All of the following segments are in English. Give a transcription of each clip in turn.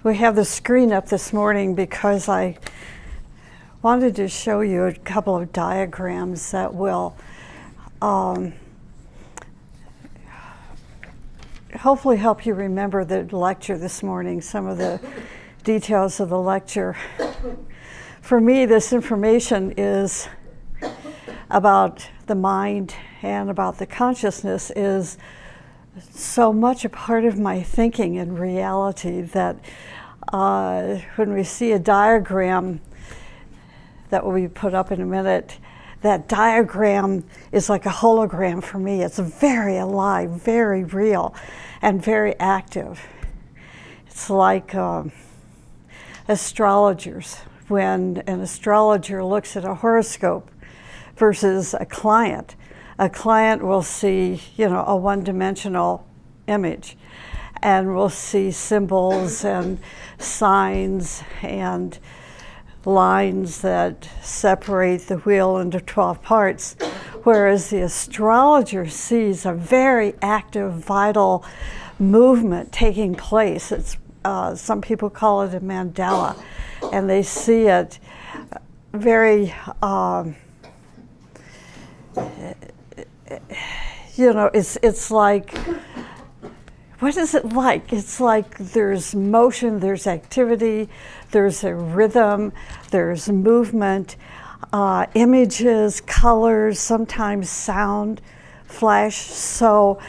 We have the screen up this morning because I wanted to show you a couple of diagrams that will hopefully help you remember the lecture this morning, some of the details of the lecture. For me, this information is about the mind and about the consciousness is so much a part of my thinking and reality that when we see a diagram that will be put up in a minute, that diagram is like a hologram for me. It's very alive, very real, and very active. It's like astrologers. When an astrologer looks at a horoscope versus a client will see, a one-dimensional image, and will see symbols and signs and lines that separate the wheel into 12 parts, whereas the astrologer sees a very active, vital movement taking place. It's some people call it a mandala, and they see it very it's like, what is it like? It's like there's motion, there's activity, there's a rhythm, there's movement, images, colors, sometimes sound, flash. So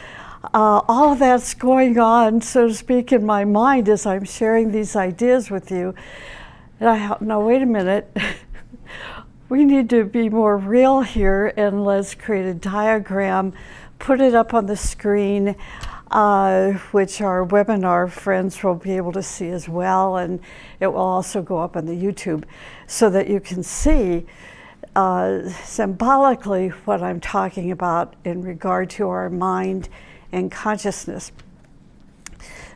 all of that's going on, so to speak, in my mind as I'm sharing these ideas with you. And I thought, no, wait a minute. We need to be more real here, and let's create a diagram, put it up on the screen, which our webinar friends will be able to see as well, and it will also go up on the YouTube so that you can see symbolically what I'm talking about in regard to our mind and consciousness.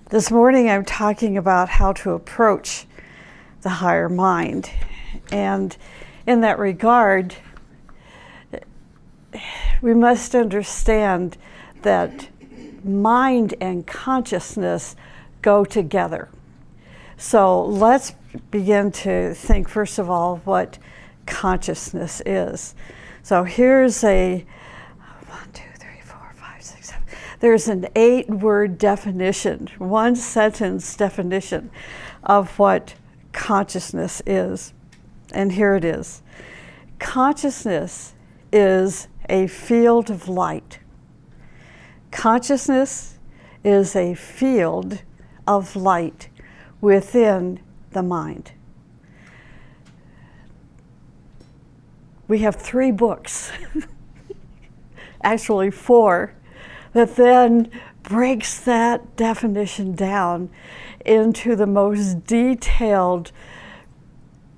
This morning I'm talking about how to approach the higher mind, and in that regard, we must understand that mind and consciousness go together. So let's begin to think, first of all, what consciousness is. So here's a 1, 2, 3, 4, 5, 6, 7. There's an 8-word definition, one sentence definition of what consciousness is. And here it is. Consciousness is a field of light. Consciousness is a field of light within the mind. We have 3 books, actually 4, that then breaks that definition down into the most detailed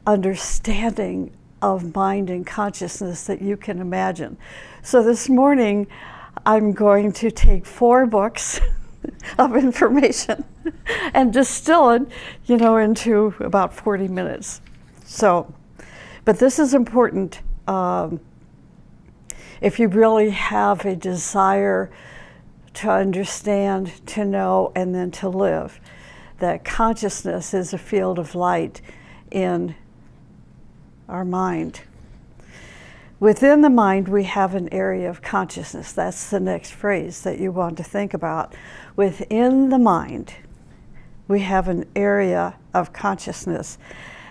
understanding of mind and consciousness that you can imagine. So this morning, I'm going to take 4 books of information and distill it, into about 40 minutes. So, but this is important if you really have a desire to understand, to know, and then to live, that consciousness is a field of light in our mind. Within the mind, we have an area of consciousness. That's the next phrase that you want to think about. Within the mind, we have an area of consciousness.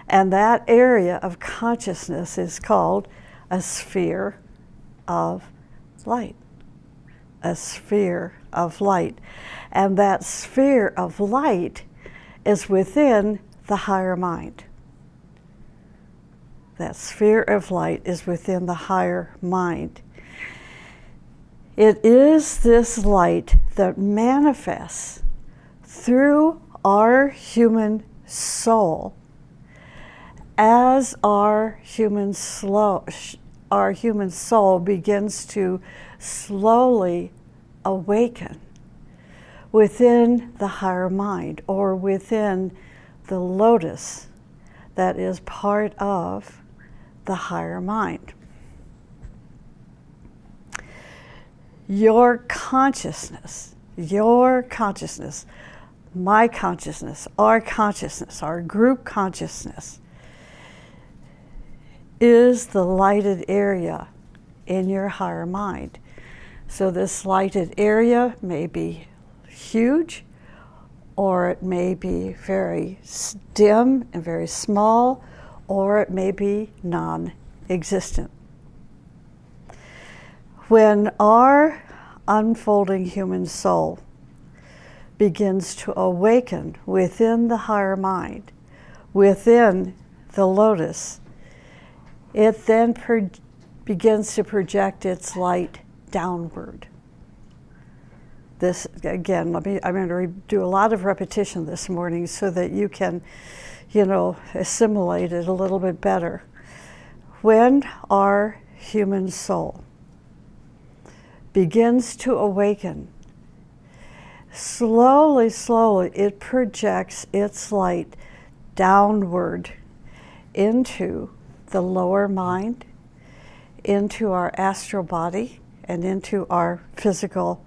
And that area of consciousness is called a sphere of light. A sphere of light. And that sphere of light is within the higher mind. That sphere of light is within the higher mind. It is this light that manifests through our human soul as our human soul begins to slowly awaken within the higher mind, or within the lotus that is part of the higher mind. Your consciousness, my consciousness, our group consciousness, is the lighted area in your higher mind. So this lighted area may be huge, or it may be very dim and very small, or it may be non-existent. When our unfolding human soul begins to awaken within the higher mind, within the lotus, it then begins to project its light downward. This, again, I'm going to do a lot of repetition this morning so that you can, assimilate it a little bit better. When our human soul begins to awaken, slowly, it projects its light downward into the lower mind, into our astral body, and into our physical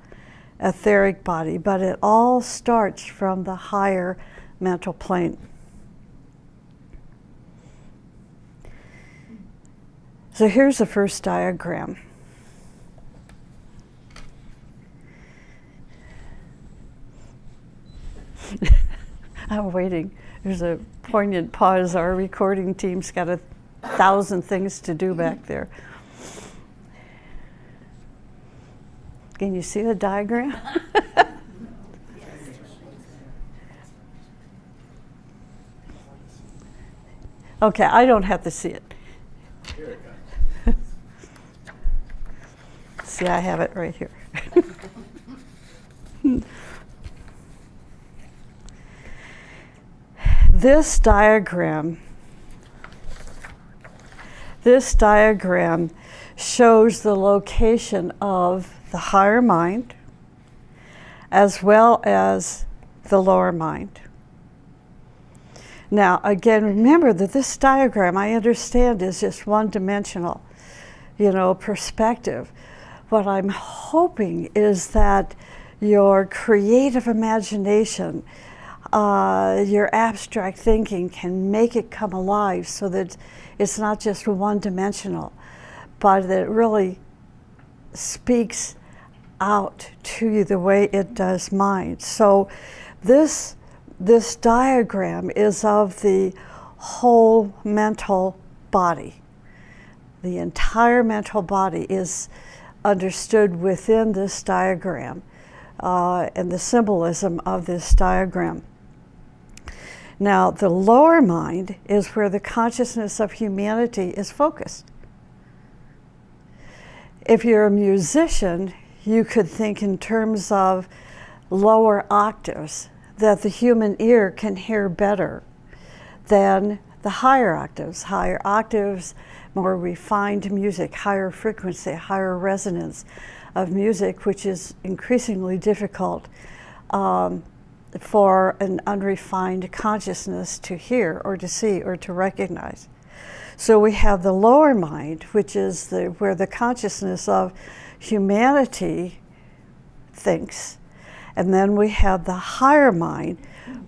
etheric body. But it all starts from the higher mental plane. So here's the first diagram. I'm waiting. There's a poignant pause. Our recording team's got 1,000 things to do back there. Can you see the diagram? Okay, I don't have to see it. See, I have it right here. This diagram shows the location of the higher mind as well as the lower mind. Now, again, remember that this diagram, I understand, is just one-dimensional, perspective. What I'm hoping is that your creative imagination, your abstract thinking can make it come alive so that it's not just one-dimensional, but that it really speaks out to you the way it does mine. So this diagram is of the whole mental body. The entire mental body is understood within this diagram and the symbolism of this diagram. Now, the lower mind is where the consciousness of humanity is focused. If you're a musician, you could think in terms of lower octaves, that the human ear can hear better than the higher octaves. Higher octaves, more refined music, higher frequency, higher resonance of music, which is increasingly difficult for an unrefined consciousness to hear or to see or to recognize. So we have the lower mind, which is where the consciousness of humanity thinks. And then we have the higher mind,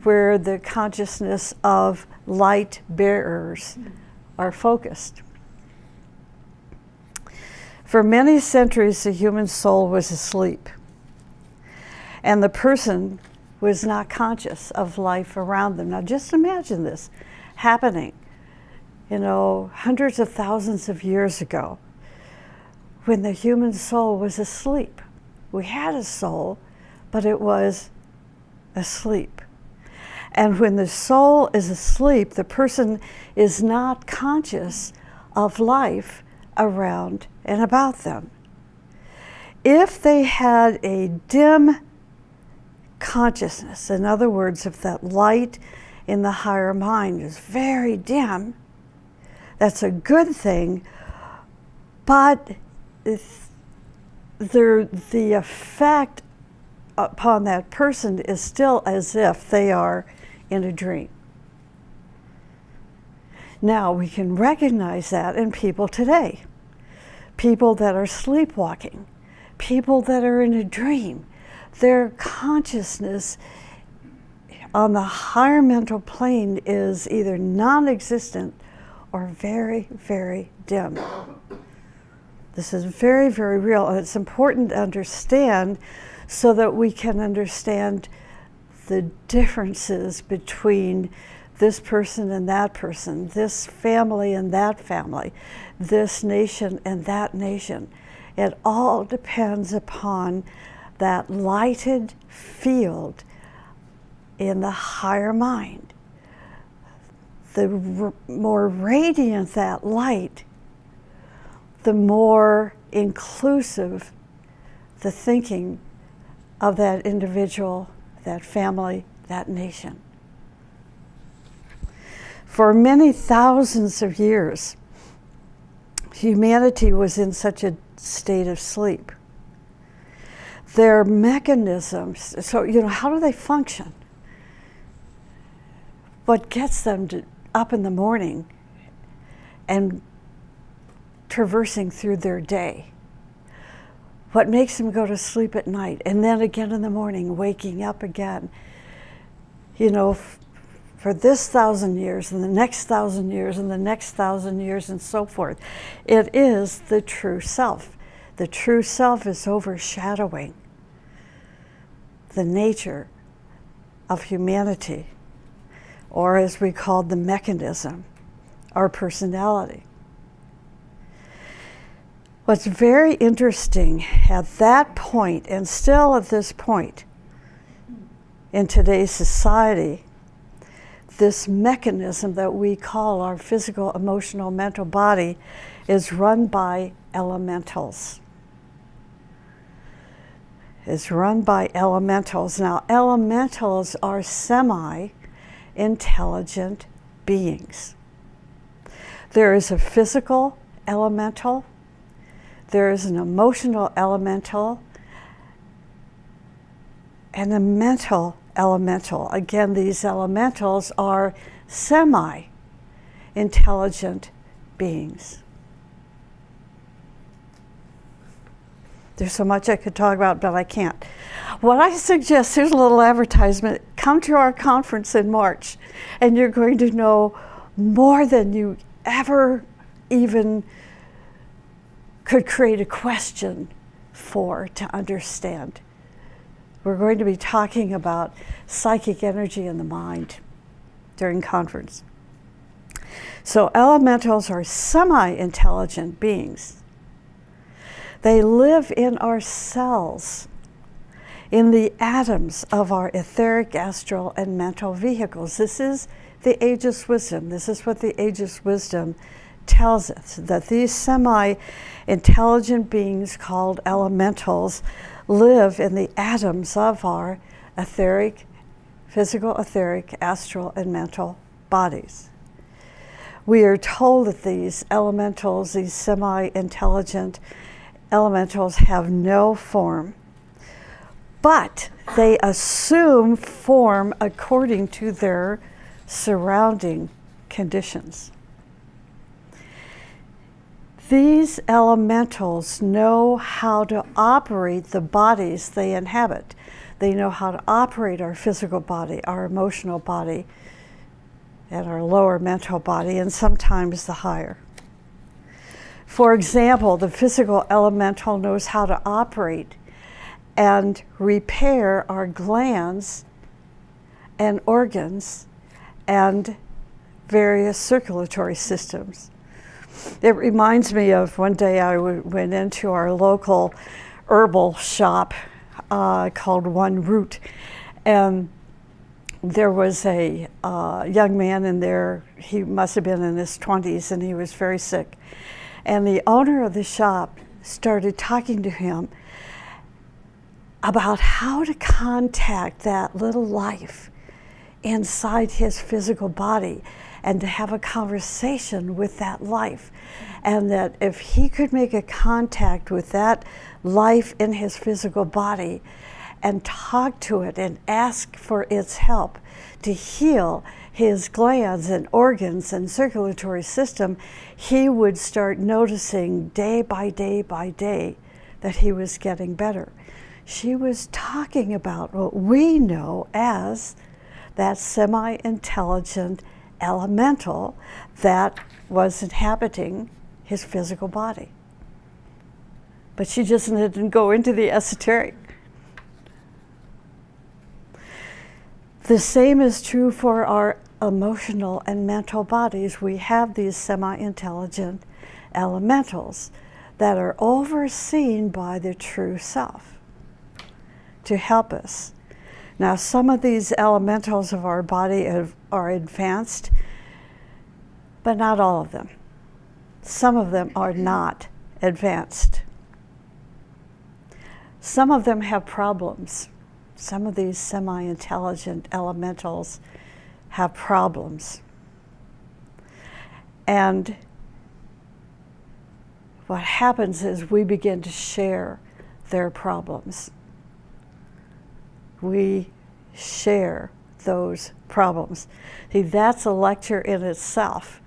where the consciousness of light bearers are focused. For many centuries, the human soul was asleep, and the person was not conscious of life around them. Now just imagine this happening, hundreds of thousands of years ago, when the human soul was asleep. We had a soul, but it was asleep. And when the soul is asleep, the person is not conscious of life around and about them. If they had a dim consciousness, in other words, if that light in the higher mind is very dim, that's a good thing, but the effect upon that person is still as if they are in a dream. Now, we can recognize that in people today. People that are sleepwalking, people that are in a dream, their consciousness on the higher mental plane is either non-existent or very, very dim. This is very, very real, and it's important to understand so that we can understand the differences between this person and that person, this family and that family, this nation and that nation. It all depends upon that lighted field in the higher mind. The more radiant that light, the more inclusive the thinking of that individual, that family, that nation. For many thousands of years, humanity was in such a state of sleep. Their mechanisms, so how do they function? What gets them up in the morning and traversing through their day? What makes them go to sleep at night and then again in the morning, waking up again? For this 1,000 years and the next 1,000 years and the next 1,000 years and so forth. It is the true self. The true self is overshadowing the nature of humanity, or as we call the mechanism, our personality. What's very interesting at that point, and still at this point in today's society, this mechanism that we call our physical, emotional, mental body is run by elementals. It's run by elementals. Now, elementals are semi-intelligent beings. There is a physical elemental, there is an emotional elemental, and a mental elemental. Again, these elementals are semi-intelligent beings. There's so much I could talk about, but I can't. What I suggest, here's a little advertisement. Come to our conference in March, and you're going to know more than you ever even could create a question for to understand. We're going to be talking about psychic energy in the mind during conference. So elementals are semi-intelligent beings. They live in our cells, in the atoms of our etheric, astral, and mental vehicles. This is the ageless wisdom. This is what the ageless wisdom tells us, that these semi-intelligent beings called elementals live in the atoms of our etheric, physical, etheric, astral, and mental bodies. We are told that these elementals, these semi-intelligent elementals, have no form, but they assume form according to their surrounding conditions. These elementals know how to operate the bodies they inhabit. They know how to operate our physical body, our emotional body, and our lower mental body, and sometimes the higher. For example, the physical elemental knows how to operate and repair our glands and organs and various circulatory systems. It reminds me of one day I went into our local herbal shop called One Root, and there was a young man in there. He must have been in his 20s, and he was very sick. And the owner of the shop started talking to him about how to contact that little life inside his physical body and to have a conversation with that life. And that if he could make a contact with that life in his physical body and talk to it and ask for its help to heal his glands and organs and circulatory system, he would start noticing day by day by day that he was getting better. She was talking about what we know as that semi-intelligent elemental that was inhabiting his physical body. But she just didn't go into the esoteric. The same is true for our emotional and mental bodies. We have these semi-intelligent elementals that are overseen by the true self to help us. Now, some of these elementals of our body are advanced, but not all of them. Some of them are not advanced. Some of them have problems. Some of these semi-intelligent elementals have problems. And what happens is we begin to share their problems. We share those problems. See, that's a lecture in itself.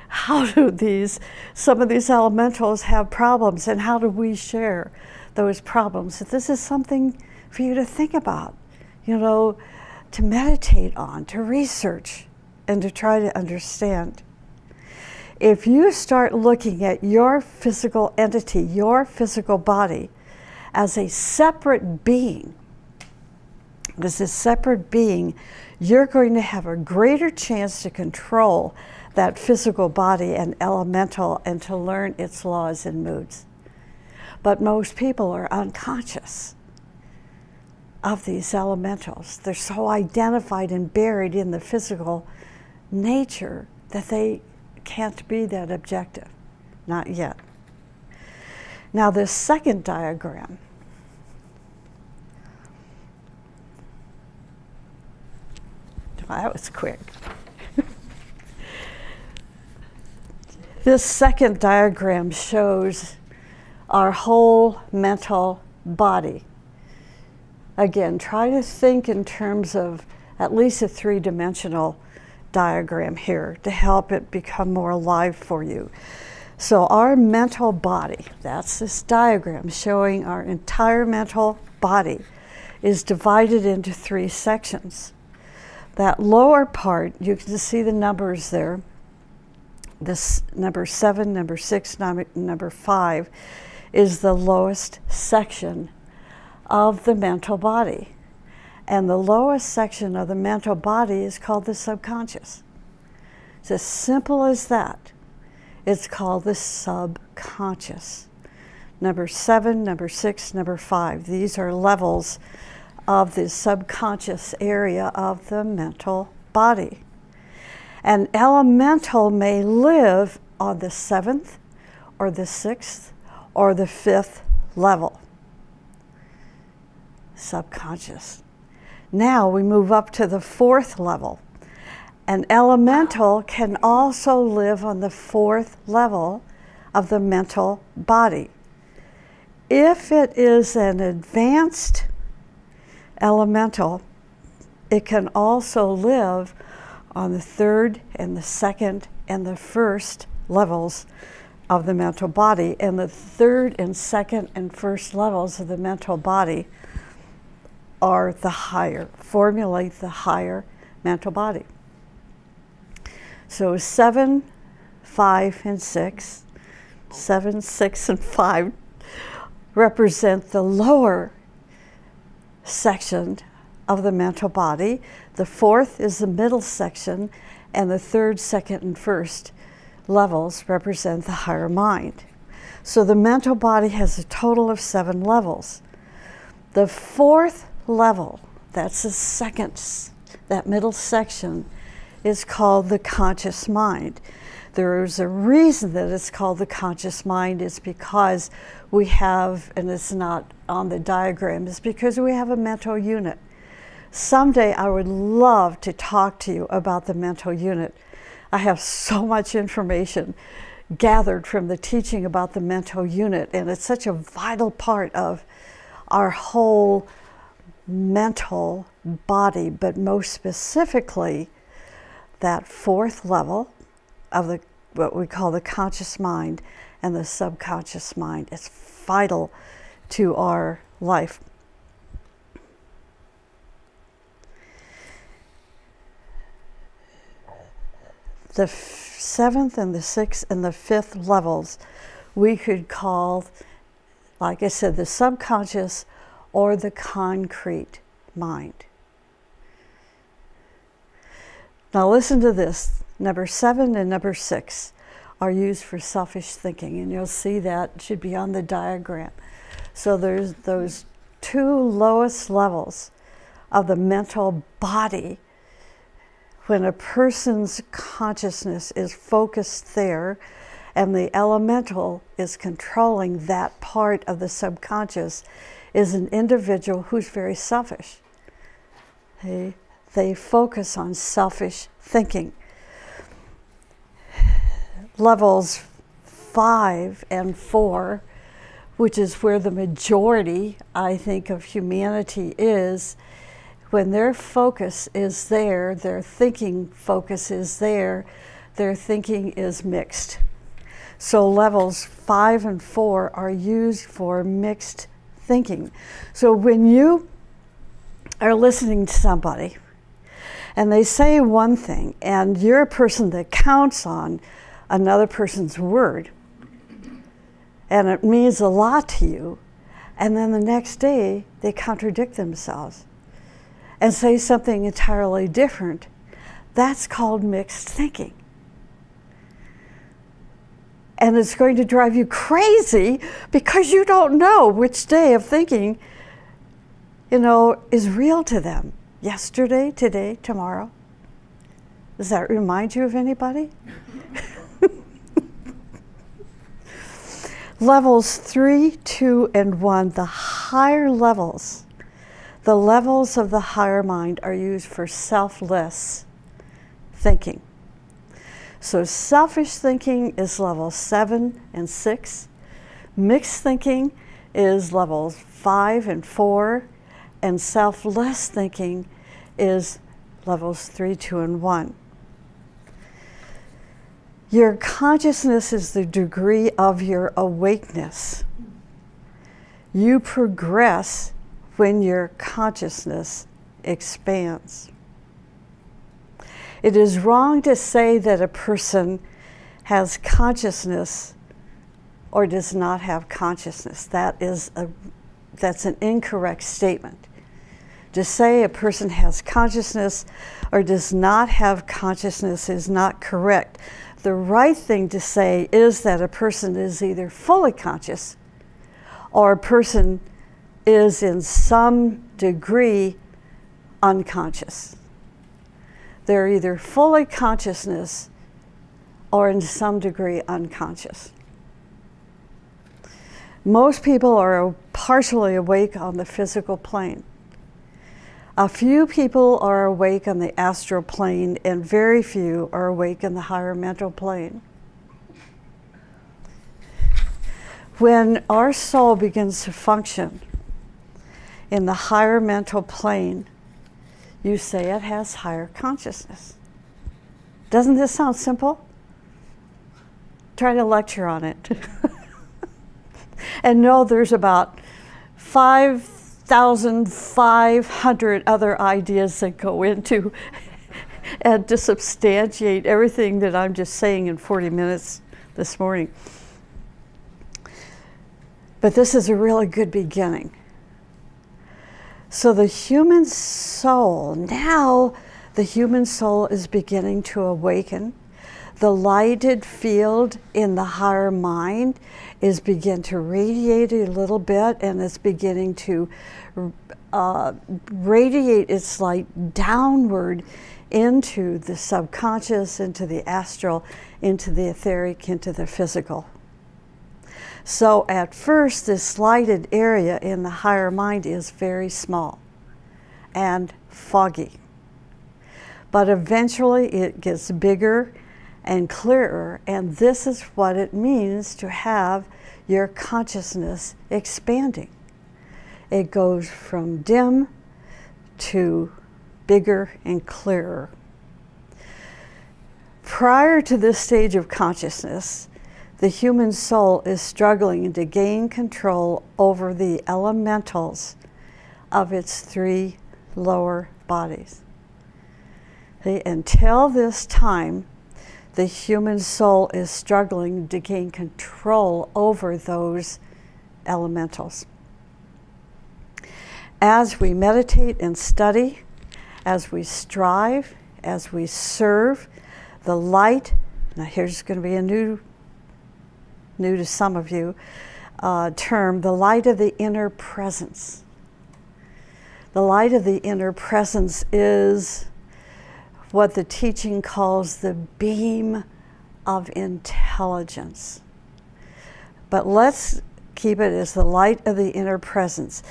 How do some of these elementals have problems, and how do we share those problems? This is something for you to think about, to meditate on, to research, and to try to understand. If you start looking at your physical entity, your physical body, as a separate being, you're going to have a greater chance to control that physical body and elemental and to learn its laws and moods. But most people are unconscious of these elementals. They're so identified and buried in the physical nature that they can't be that objective. Not yet. Now, this second diagram that was quick. This second diagram shows our whole mental body. Again, try to think in terms of at least a three-dimensional diagram here to help it become more alive for you. So our mental body, that's this diagram showing our entire mental body, is divided into three sections. That lower part, you can see the numbers there. This number 7, number 6, number 5 is the lowest section of the mental body. And the lowest section of the mental body is called the subconscious. It's as simple as that. It's called the subconscious. Number 7, number 6, number 5. These are levels of the subconscious area of the mental body. An elemental may live on the 7th or the 6th or the 5th level. Subconscious. Now we move up to the 4th level. An elemental can also live on the 4th level of the mental body. If it is an advanced elemental, it can also live on the 3rd and the 2nd and the 1st levels of the mental body. And the 3rd and 2nd and 1st levels of the mental body formulate the higher mental body. So 7, 5, and 6, 7, 6, and 5 represent the lower section of the mental body. The 4th is the middle section, and the 3rd, 2nd, and 1st levels represent the higher mind. So the mental body has a total of 7 levels. The 4th level, that's the second, that middle section, is called the conscious mind. There is a reason that it's called the conscious mind. It's because we have, and it's not on the diagram, it's because we have a mental unit. Someday I would love to talk to you about the mental unit. I have so much information gathered from the teaching about the mental unit, and it's such a vital part of our whole mental body, but most specifically that 4th level of what we call the conscious mind and the subconscious mind. It's vital to our life. the seventh and the sixth and the fifth levels we could call, like I said, the subconscious or the concrete mind. Now listen to this. Number 7 and number 6 are used for selfish thinking, and you'll see that it should be on the diagram. So there's those 2 lowest levels of the mental body. When a person's consciousness is focused there and the elemental is controlling that part of the subconscious, is an individual who's very selfish. They focus on selfish thinking. Levels 5 and 4, which is where the majority, I think, of humanity is, when their focus is there, their thinking focus is there, their thinking is mixed. So levels 5 and 4 are used for mixed thinking. So when you are listening to somebody and they say one thing and you're a person that counts on another person's word and it means a lot to you, and then the next day they contradict themselves and say something entirely different, that's called mixed thinking. And it's going to drive you crazy because you don't know which day of thinking, is real to them. Yesterday, today, tomorrow. Does that remind you of anybody? Levels 3, 2, and 1, the higher levels, the levels of the higher mind are used for selfless thinking. So selfish thinking is level 7 and 6. Mixed thinking is levels 5 and 4. And selfless thinking is levels 3, 2, and 1. Your consciousness is the degree of your awakeness. You progress when your consciousness expands. It is wrong to say that a person has consciousness or does not have consciousness. That's an incorrect statement. To say a person has consciousness or does not have consciousness is not correct. The right thing to say is that a person is either fully conscious or a person is in some degree unconscious. They're either fully consciousness or in some degree unconscious. Most people are partially awake on the physical plane. A few people are awake on the astral plane, and very few are awake in the higher mental plane. When our soul begins to function in the higher mental plane, you say it has higher consciousness. Doesn't this sound simple? Try to lecture on it. And know there's about 5,500 other ideas that go into and to substantiate everything that I'm just saying in 40 minutes this morning. But this is a really good beginning. So the human soul, now the human soul is beginning to awaken. The lighted field in the higher mind is begin to radiate a little bit, and it's beginning to radiate its light downward into the subconscious, into the astral, into the etheric, into the physical. So at first, this lighted area in the higher mind is very small and foggy. But eventually it gets bigger and clearer, and this is what it means to have your consciousness expanding. It goes from dim to bigger and clearer. Prior to this stage of consciousness, the human soul is struggling to gain control over the elementals of its 3 lower bodies. Until this time, the human soul is struggling to gain control over those elementals. As we meditate and study, as we strive, as we serve, the light, now here's going to be a new to some of you, term, the light of the inner presence. The light of the inner presence is what the teaching calls the beam of intelligence. But let's keep it as the light of the inner presence.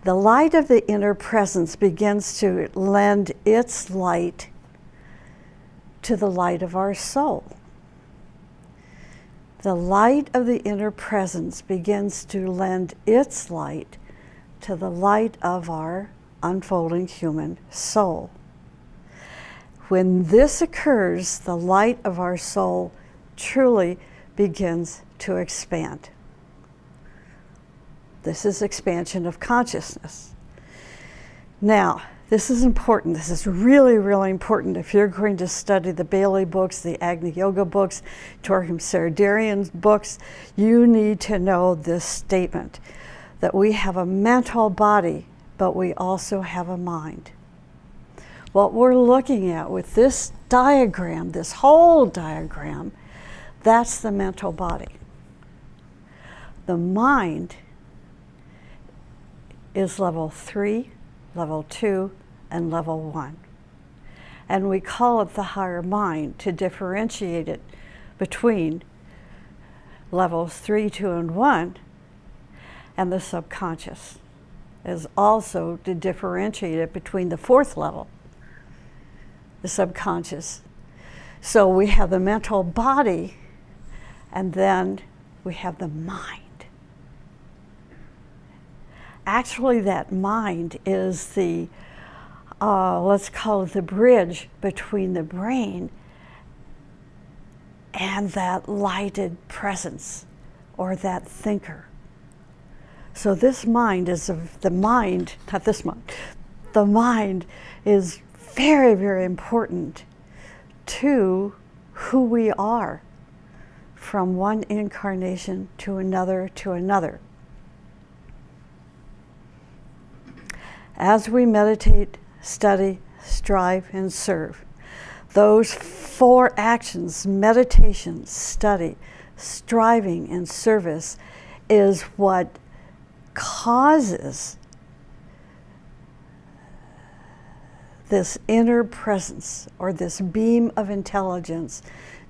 The light of the inner presence begins to lend its light to the light of our soul. The light of the inner presence begins to lend its light to the light of our unfolding human soul. When this occurs, the light of our soul truly begins to expand. This is expansion of consciousness. Now, this is important. This is really, really important. If you're going to study the Bailey books, the Agni Yoga books, Torquem Saradarian's books, you need to know this statement, that we have a mental body, but we also have a mind. What we're looking at with this diagram, this whole diagram, that's the mental body. The mind is level 3, level 2, and level 1. And we call it the higher mind to differentiate it between levels 3, 2, and 1, and the subconscious is also to differentiate it between the 4th level, the subconscious. So we have the mental body, and then we have the mind. Actually, that mind is the, let's call it the bridge between the brain and that lighted presence or that thinker. So this mind is the mind, not this mind, the mind is very, very important to who we are from one incarnation to another to another. As we meditate, study, strive, and serve, those 4 actions, meditation, study, striving, and service, is what causes this inner presence or this beam of intelligence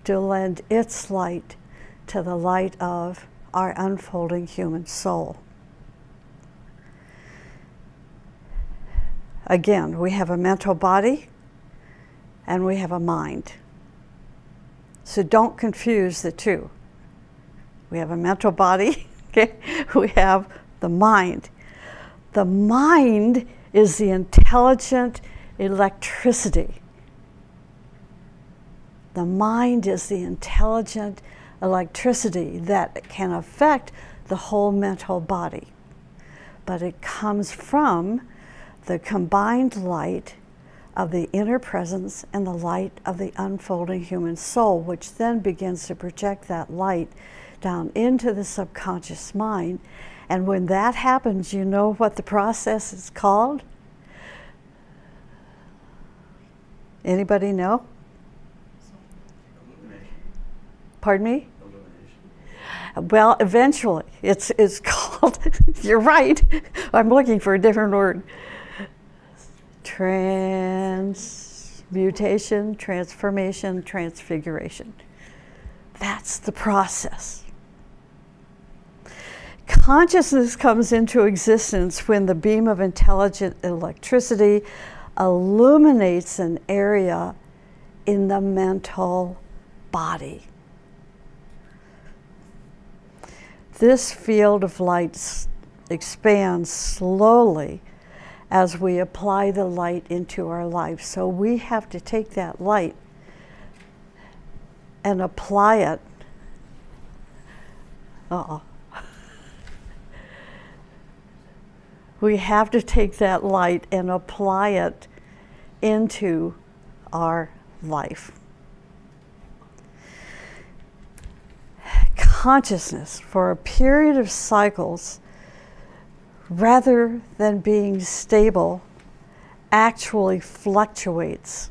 to lend its light to the light of our unfolding human soul. Again, we have a mental body and we have a mind. So don't confuse the two. We have a mental body, okay? We have the mind. The mind is the intelligent electricity. The mind is the intelligent electricity that can affect the whole mental body. But it comes from the combined light of the inner presence and the light of the unfolding human soul, which then begins to project that light down into the subconscious mind. And when that happens, you know what the process is called? Anybody know? Pardon me? Well, eventually, it's called, you're right, I'm looking for a different word. Transmutation, transformation, transfiguration. That's the process. Consciousness comes into existence when the beam of intelligent electricity illuminates an area in the mental body. This field of light expands slowly as we apply the light into our life. So we have to take that light and apply it. We have to take that light and apply it into our life. consciousness for a period of cycles, rather than being stable, actually fluctuates.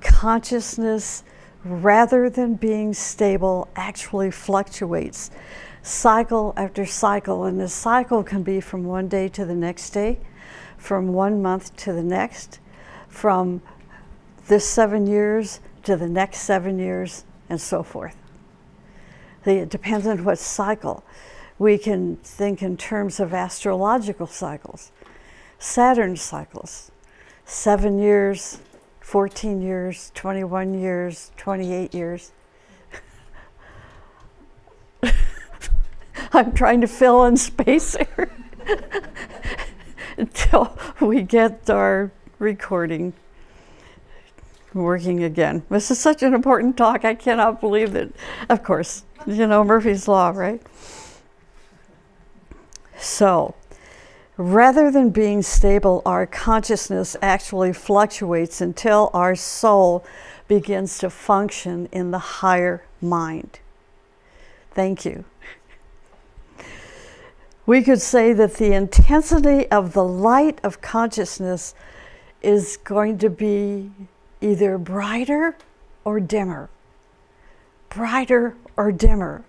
Consciousness, rather than being stable, actually fluctuates, cycle after cycle. And the cycle can be from one day to the next day, from 1 month to the next, from this 7 years to the next 7 years, and so forth. It depends on what cycle. We can think in terms of astrological cycles, Saturn cycles, 7 years, 14 years, 21 years, 28 years. I'm trying to fill in space here until we get our recording working again. This is such an important talk. I cannot believe that. Of course, you know Murphy's Law, right? So, rather than being stable, our consciousness actually fluctuates until our soul begins to function in the higher mind. Thank you. We could say that the intensity of the light of consciousness is going to be either brighter or dimmer. Brighter or dimmer.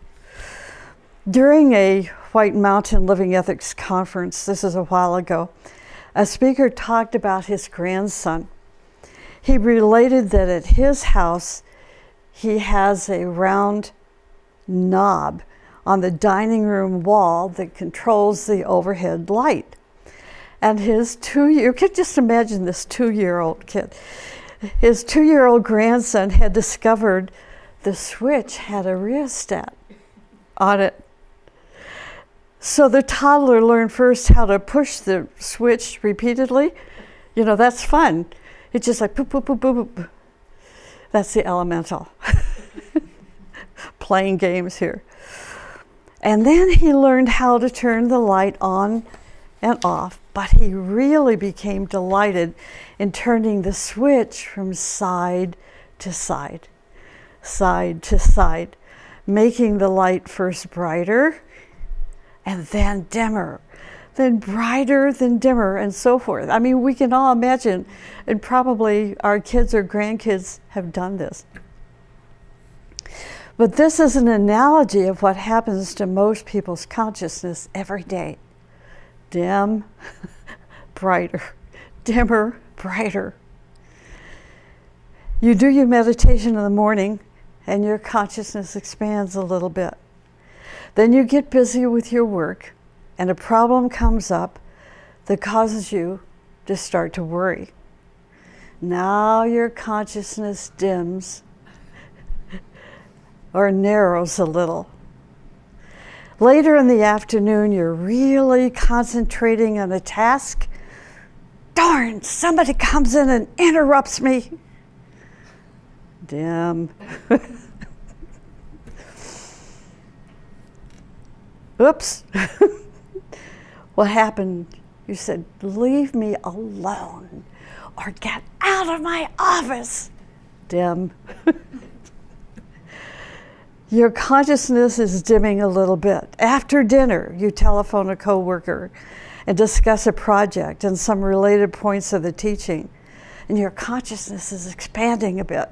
During a White Mountain Living Ethics conference, this is a while ago, a speaker talked about his grandson. He related that at his house, he has a round knob on the dining room wall that controls the overhead light. And you could just imagine this 2-year-old kid. His 2-year-old grandson had discovered the switch had a rheostat on it. So the toddler learned first how to push the switch repeatedly. You know, that's fun. It's just like boop, boop, boop, boop, boop. That's the elemental. Playing games here. And then he learned how to turn the light on and off, but he really became delighted in turning the switch from side to side, making the light first brighter and then dimmer, then brighter, then dimmer, and so forth. I mean, we can all imagine, and probably our kids or grandkids have done this. But this is an analogy of what happens to most people's consciousness every day. Dim, brighter, dimmer, brighter. You do your meditation in the morning and your consciousness expands a little bit. Then you get busy with your work and a problem comes up that causes you to start to worry. Now your consciousness dims or narrows a little. Later in the afternoon, you're really concentrating on a task. Darn, somebody comes in and interrupts me. Dim. Oops. What happened? You said, leave me alone or get out of my office. Dim. Your consciousness is dimming a little bit. After dinner, you telephone a coworker and discuss a project and some related points of the teaching, and your consciousness is expanding a bit.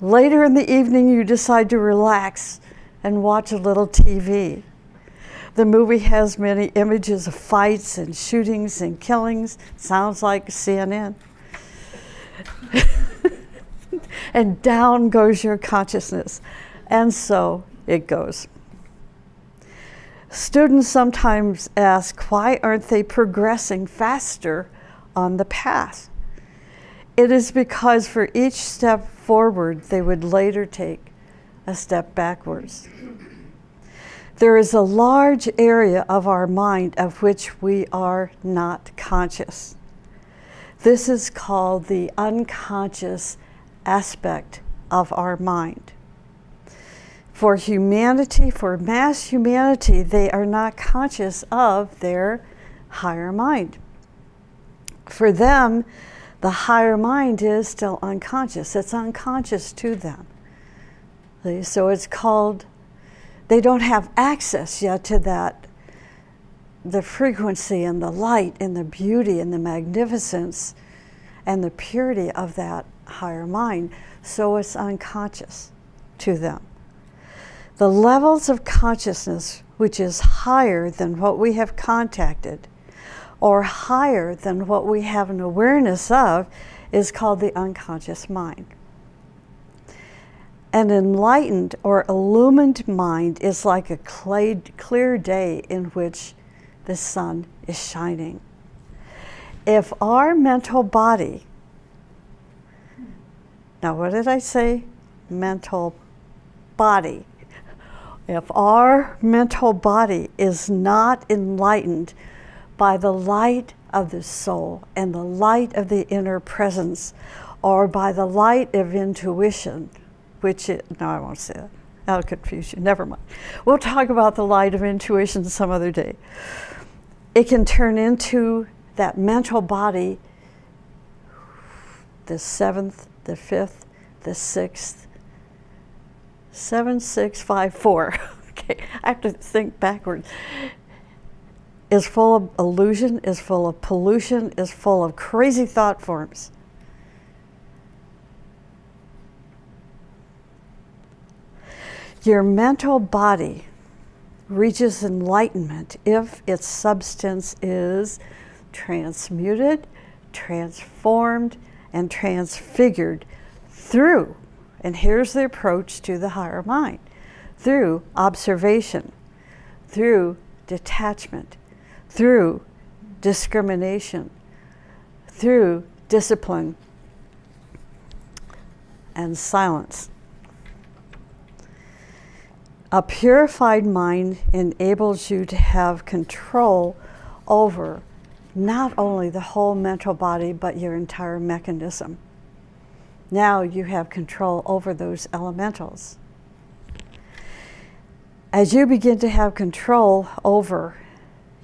Later in the evening, you decide to relax and watch a little TV. The movie has many images of fights and shootings and killings. Sounds like CNN. And down goes your consciousness. And so it goes. Students sometimes ask, why aren't they progressing faster on the path? It is because for each step forward, they would later take a step backwards. There is a large area of our mind of which we are not conscious. This is called the unconscious aspect of our mind. For humanity, for mass humanity, they are not conscious of their higher mind. For them, the higher mind is still unconscious. It's unconscious to them. So it's called, they don't have access yet to that, the frequency and the light and the beauty and the magnificence and the purity of that higher mind. So it's unconscious to them. The levels of consciousness which is higher than what we have contacted or higher than what we have an awareness of is called the unconscious mind. An enlightened or illumined mind is like a clear day in which the sun is shining. If our mental body, now what did I say? Mental body. If our mental body is not enlightened by the light of the soul and the light of the inner presence, or by the light of intuition, no, I won't say that. That'll confuse you. Never mind. We'll talk about the light of intuition some other day. It can turn into that mental body, the seventh, the fifth, the sixth, 7, 6, 5, 4. Okay, I have to think backwards. Is full of illusion, is full of pollution, is full of crazy thought forms. Your mental body reaches enlightenment if its substance is transmuted, transformed, and transfigured through, and here's the approach to the higher mind, through observation, through detachment, through discrimination, through discipline, and silence. A purified mind enables you to have control over not only the whole mental body, but your entire mechanism. Now you have control over those elementals. As you begin to have control over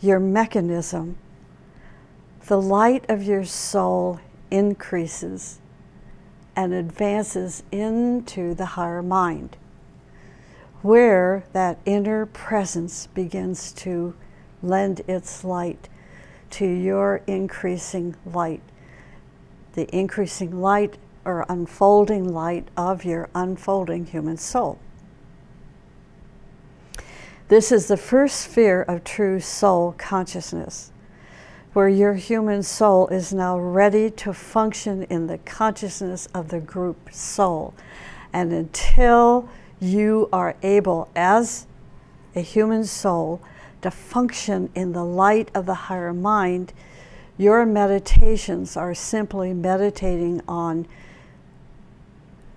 your mechanism, the light of your soul increases and advances into the higher mind, where that inner presence begins to lend its light to your increasing light, the increasing light or unfolding light of your unfolding human soul. This is the first sphere of true soul consciousness, where your human soul is now ready to function in the consciousness of the group soul. And until you are able, as a human soul, to function in the light of the higher mind, your meditations are simply meditating on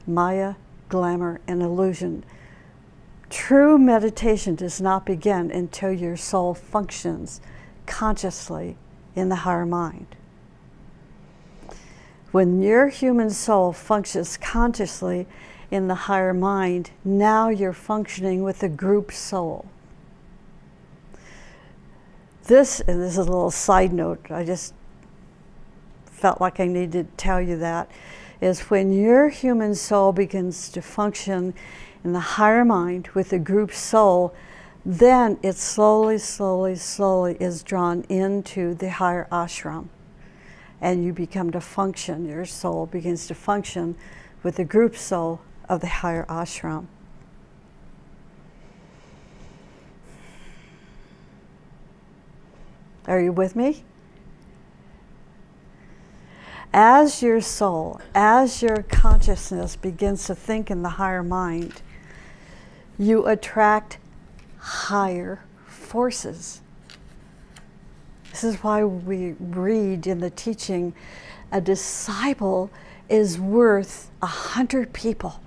Maya, glamour, and illusion. True meditation does not begin until your soul functions consciously in the higher mind. When your human soul functions consciously in the higher mind, now you're functioning with the group soul. This is a little side note, I just felt like I needed to tell you that, is when your human soul begins to function in the higher mind with the group soul, then it slowly is drawn into the higher ashram. And you become to function, your soul begins to function with the group soul of the higher ashram. Are you with me? As your soul, as your consciousness begins to think in the higher mind, you attract higher forces. This is why we read in the teaching, a disciple is worth 100 people.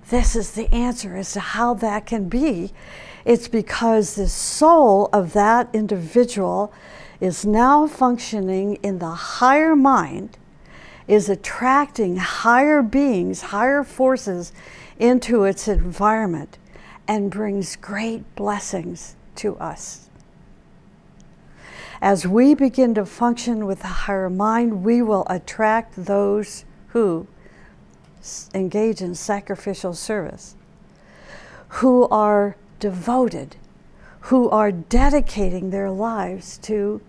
This is the answer as to how that can be. It's because the soul of that individual is now functioning in the higher mind, is attracting higher beings, higher forces into its environment, and brings great blessings to us. As we begin to function with the higher mind, we will attract those who engage in sacrificial service, who are devoted, who are dedicating their lives to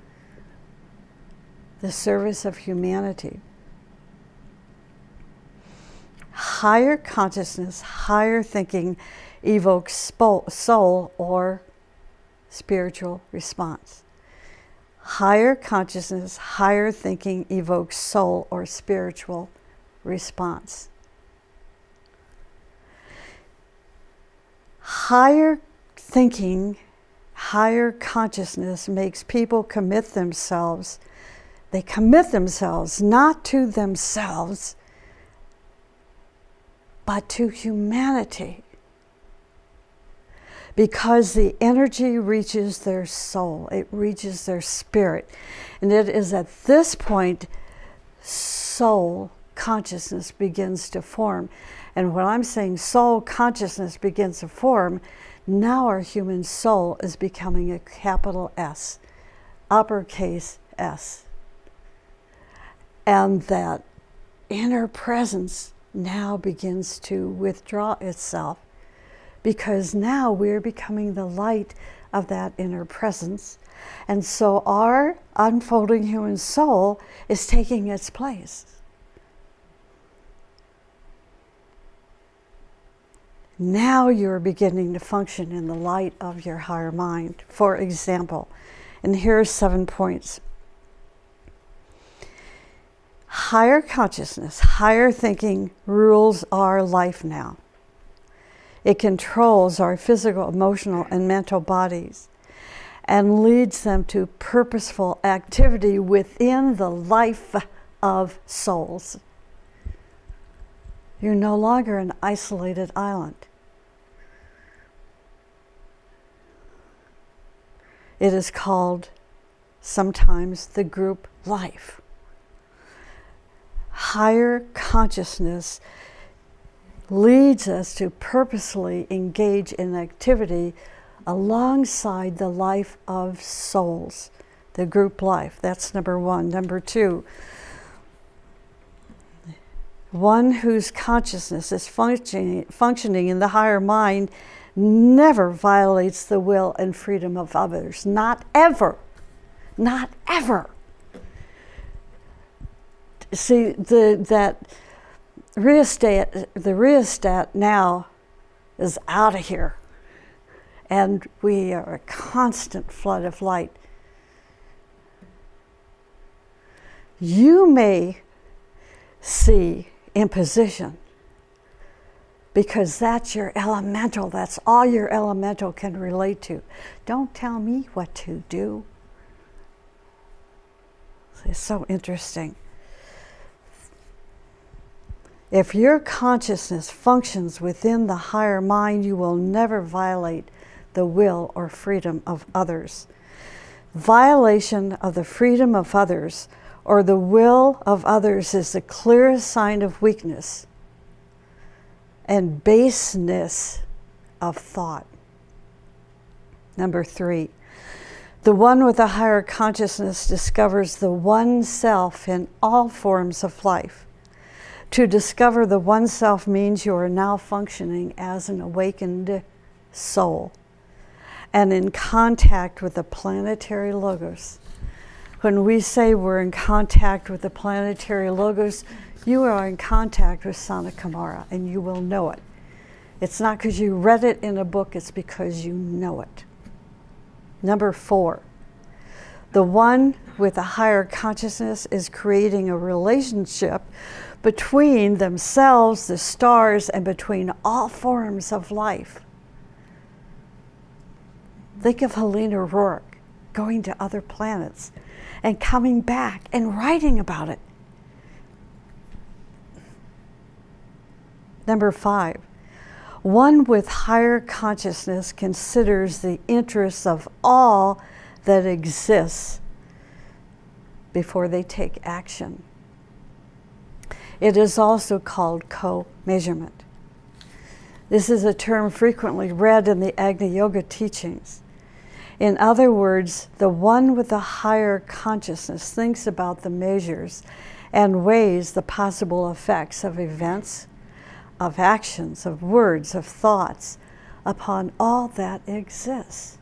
the service of humanity. Higher consciousness, higher thinking evokes soul or spiritual response. Higher consciousness, higher thinking evokes soul or spiritual response. Higher thinking, higher consciousness makes people commit themselves. They commit themselves not to themselves, but to humanity. Because the energy reaches their soul, it reaches their spirit. And it is at this point soul consciousness begins to form. And when I'm saying soul consciousness begins to form, now our human soul is becoming a capital S, uppercase S. And that inner presence now begins to withdraw itself, because now we're becoming the light of that inner presence. And so our unfolding human soul is taking its place. Now you're beginning to function in the light of your higher mind. For example, and here are 7 points. Higher consciousness, higher thinking rules our life now. It controls our physical, emotional, and mental bodies and leads them to purposeful activity within the life of souls. You're no longer an isolated island. It is called sometimes the group life. Higher consciousness leads us to purposely engage in activity alongside the life of souls, the group life. That's number 1. Number 2, one whose consciousness is functioning in the higher mind never violates the will and freedom of others. Not ever. Not ever. See, the rheostat now is out of here, and we are a constant flood of light. You may see imposition because that's your elemental, that's all your elemental can relate to. Don't tell me what to do. It's so interesting. If your consciousness functions within the higher mind, you will never violate the will or freedom of others. Violation of the freedom of others or the will of others is the clearest sign of weakness and baseness of thought. Number 3, the one with a higher consciousness discovers the one self in all forms of life. To discover the one self means you are now functioning as an awakened soul and in contact with the planetary logos. When we say we're in contact with the planetary logos, you are in contact with Sana Kamara, and you will know it. It's not because you read it in a book, it's because you know it. Number 4, the one with a higher consciousness is creating a relationship between themselves, the stars, and between all forms of life. Think of Helena Rourke going to other planets and coming back and writing about it. Number 5, one with higher consciousness considers the interests of all that exists before they take action. It is also called co-measurement. This is a term frequently read in the Agni Yoga teachings. In other words, the one with a higher consciousness thinks about the measures and weighs the possible effects of events, of actions, of words, of thoughts, upon all that exists.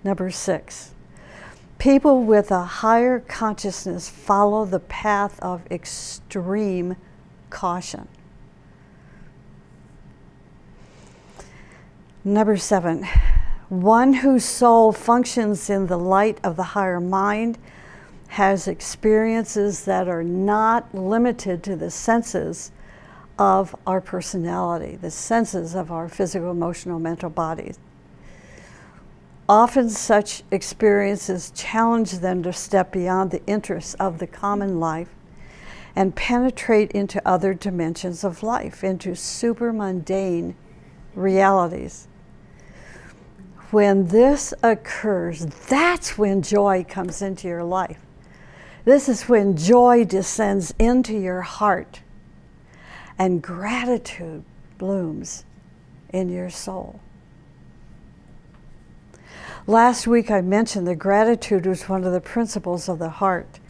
Number 6, people with a higher consciousness follow the path of extreme caution. Number 7, one whose soul functions in the light of the higher mind has experiences that are not limited to the senses of our personality, the senses of our physical, emotional, mental bodies. Often such experiences challenge them to step beyond the interests of the common life and penetrate into other dimensions of life, into super-mundane realities. When this occurs, that's when joy comes into your life. This is when joy descends into your heart and gratitude blooms in your soul. Last week I mentioned that gratitude was one of the principles of the heart.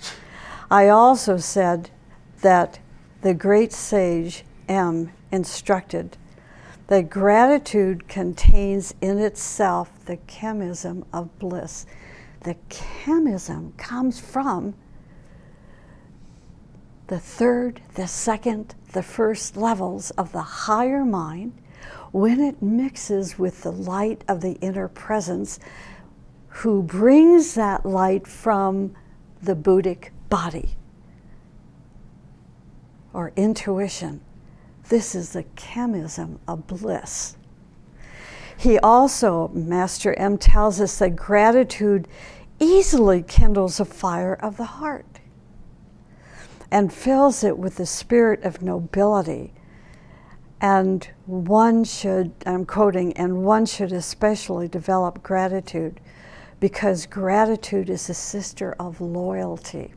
I also said that the great sage M instructed that gratitude contains in itself the chemism of bliss. The chemism comes from the third, the second, the first levels of the higher mind when it mixes with the light of the inner presence, who brings that light from the Buddhic body or intuition. This is the chemism of bliss. He also, Master M tells us that gratitude easily kindles a fire of the heart and fills it with the spirit of nobility. And one should, I'm quoting, and one should especially develop gratitude because gratitude is a sister of loyalty.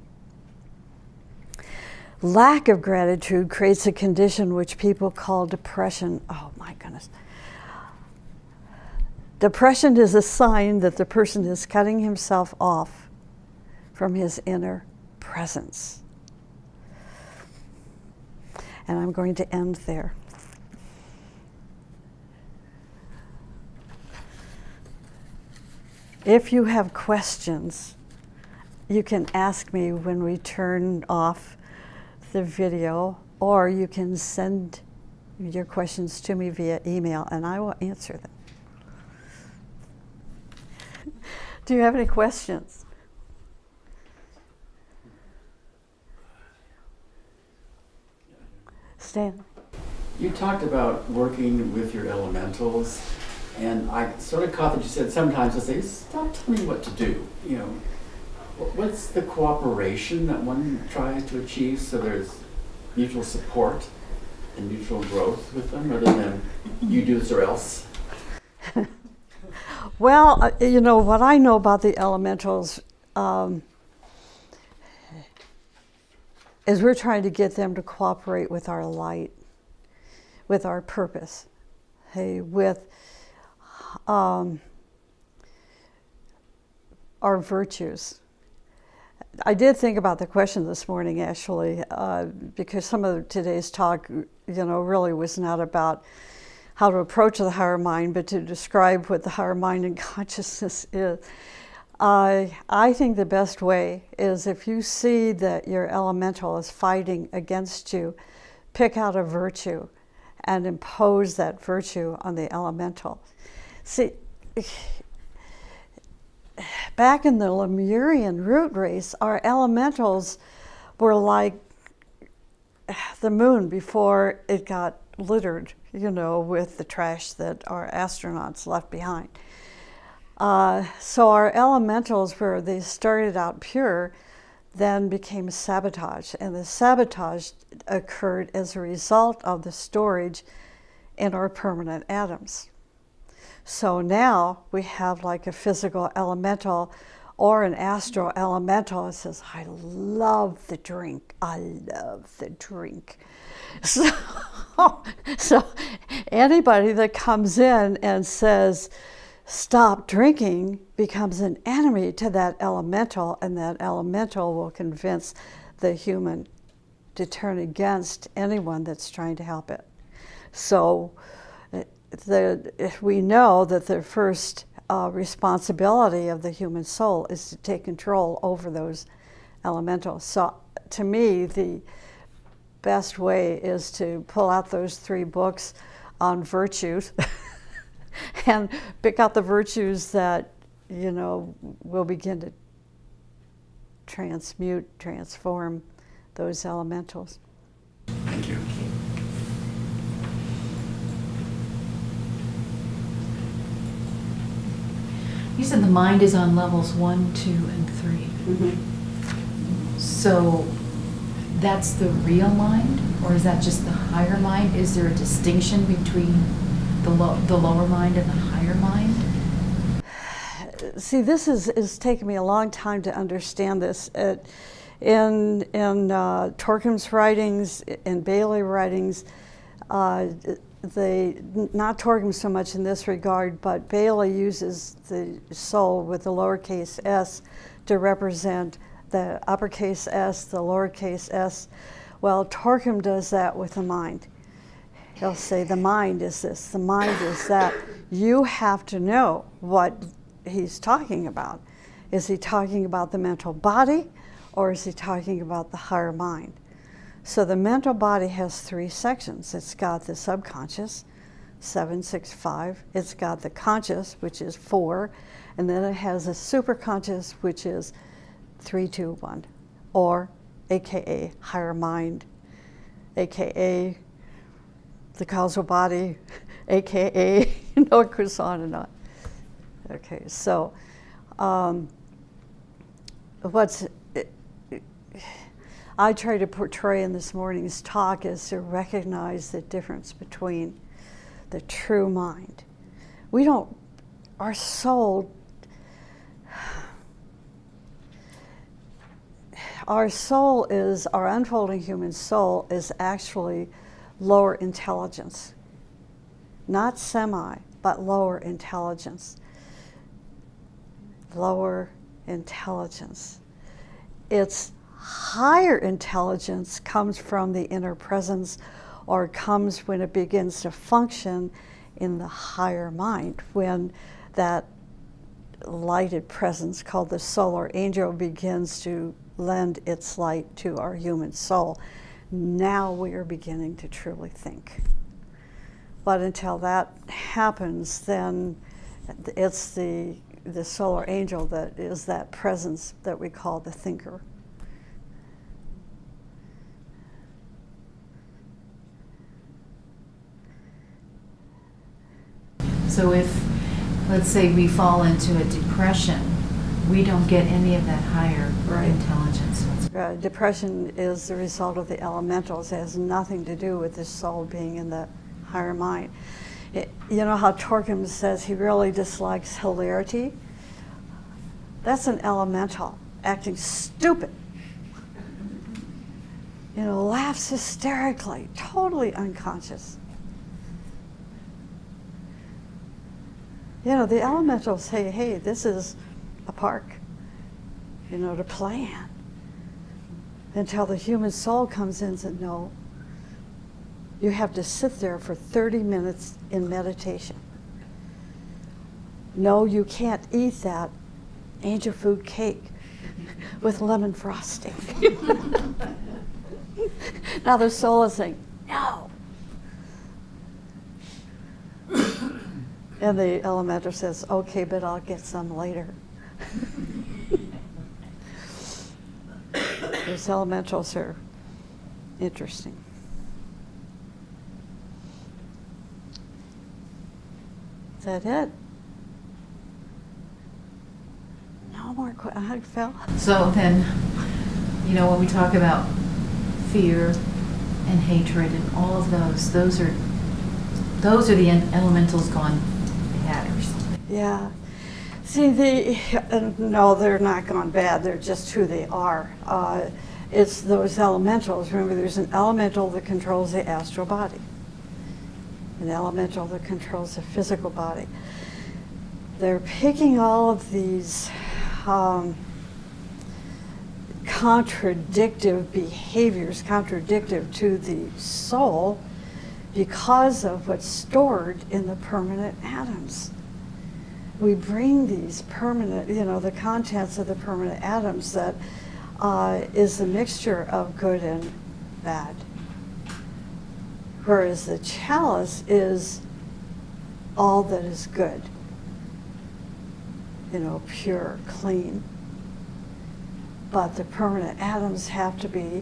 Lack of gratitude creates a condition which people call depression. Oh my goodness. Depression is a sign that the person is cutting himself off from his inner presence. And I'm going to end there. If you have questions, you can ask me when we turn off the video, or you can send your questions to me via email and I will answer them. Do you have any questions? Stan? You talked about working with your elementals, and I sort of caught that you said sometimes they'll say, stop telling me what to do. You know, what's the cooperation that one tries to achieve so there's mutual support and mutual growth with them, rather than you do this or else? Well, you know, what I know about the elementals is we're trying to get them to cooperate with our light, with our purpose, hey, with our virtues. I did think about the question this morning, actually, because some of today's talk, you know, really was not about how to approach the higher mind, but to describe what the higher mind and consciousness is. I think the best way is if you see that your elemental is fighting against you, pick out a virtue and impose that virtue on the elemental. See, back in the Lemurian root race, our elementals were like the moon before it got littered, you know, with the trash that our astronauts left behind. So our elementals, where they started out pure, then became sabotage. And the sabotage occurred as a result of the storage in our permanent atoms. So now we have like a physical elemental or an astral elemental that says, I love the drink. I love the drink. So anybody that comes in and says, stop drinking, becomes an enemy to that elemental, and that elemental will convince the human to turn against anyone that's trying to help it. So we know that the first responsibility of the human soul is to take control over those elementals. So to me, the best way is to pull out those 3 books on virtues and pick out the virtues that, will begin to transform those elementals. Thank you. You said the mind is on levels 1, 2, and 3. Mm-hmm. So that's the real mind, or is that just the higher mind? Is there a distinction between the lower mind and the higher mind? See, this is taking me a long time to understand this. In Torkham's writings, in Bailey writings, not Torkham so much in this regard, but Bailey uses the soul with the lowercase s to represent the uppercase s, the lowercase s. Well, Torkham does that with the mind. He'll say the mind is this, the mind is that. You have to know what he's talking about. Is he talking about the mental body, or is he talking about the higher mind? So the mental body has 3 sections. It's got the subconscious, 7, 6, 5. It's got the conscious, which is 4, and then it has a superconscious, which is 3, 2, 1, or AKA higher mind, AKA the causal body, AKA, it goes on and on. Okay, so I try to portray in this morning's talk is to recognize the difference between the true mind. Our soul, our unfolding human soul is actually lower intelligence. Not semi, but lower intelligence. Lower intelligence. Its higher intelligence comes from the inner presence, or comes when it begins to function in the higher mind, when that lighted presence called the solar angel begins to lend its light to our human soul. Now we are beginning to truly think. But until that happens, then it's the solar angel that is that presence that we call the thinker. So if, let's say, we fall into a depression, we don't get any of that higher intelligence. Depression is the result of the elementals. It has nothing to do with the soul being in the higher mind. You know how Torkham says he really dislikes hilarity? That's an elemental acting stupid. Laughs hysterically, totally unconscious. The elementals say, hey, this is a park, to play in. Until the human soul comes in and says, no, you have to sit there for 30 minutes in meditation. No, you can't eat that angel food cake with lemon frosting. Now the soul is saying, no. And the elemental says, okay, but I'll get some later. Those elementals are interesting. Is that it? No more questions, Phil? So then, when we talk about fear and hatred and all of those are the elementals gone bad or something. Yeah. See, no, they're not gone bad. They're just who they are. It's those elementals. Remember, there's an elemental that controls the astral body, an elemental that controls the physical body. They're picking all of these contradictive behaviors, contradictive to the soul, because of what's stored in the permanent atoms. We bring these permanent, the contents of the permanent atoms that is a mixture of good and bad. Whereas the chalice is all that is good, pure, clean. But the permanent atoms have to be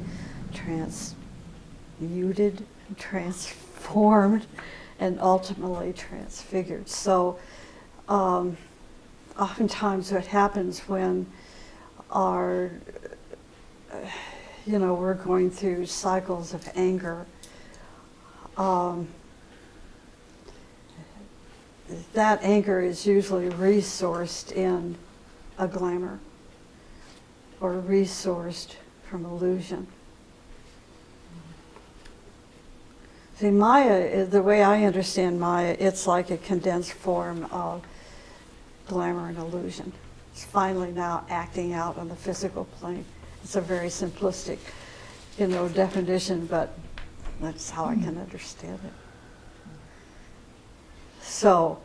transmuted, transformed, and ultimately transfigured. So oftentimes what happens when we're going through cycles of anger, that anger is usually resourced in a glamour or resourced from illusion. See, Maya, the way I understand Maya, it's like a condensed form of glamour and illusion. It's finally now acting out on the physical plane. It's a very simplistic, definition, but that's how I can understand it. So,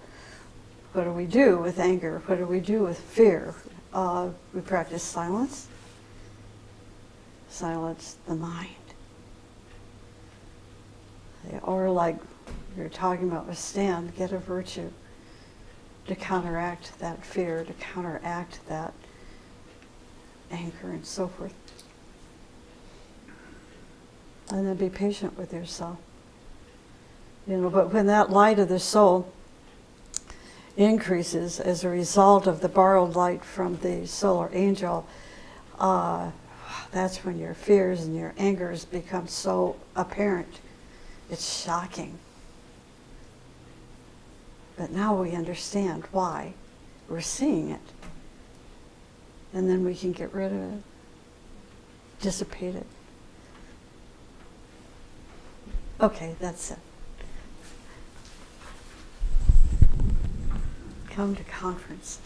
what do we do with anger? What do we do with fear? We practice silence. Silence the mind. Or like we were talking about with Stan, get a virtue to counteract that fear, to counteract that anger and so forth. And then be patient with yourself. But when that light of the soul increases as a result of the borrowed light from the solar angel, that's when your fears and your angers become so apparent. It's shocking. But now we understand why. We're seeing it. And then we can get rid of it, dissipate it. Okay, that's it. Come to conference.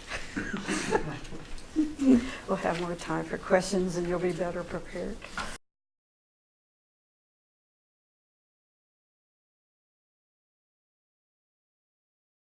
We'll have more time for questions and you'll be better prepared.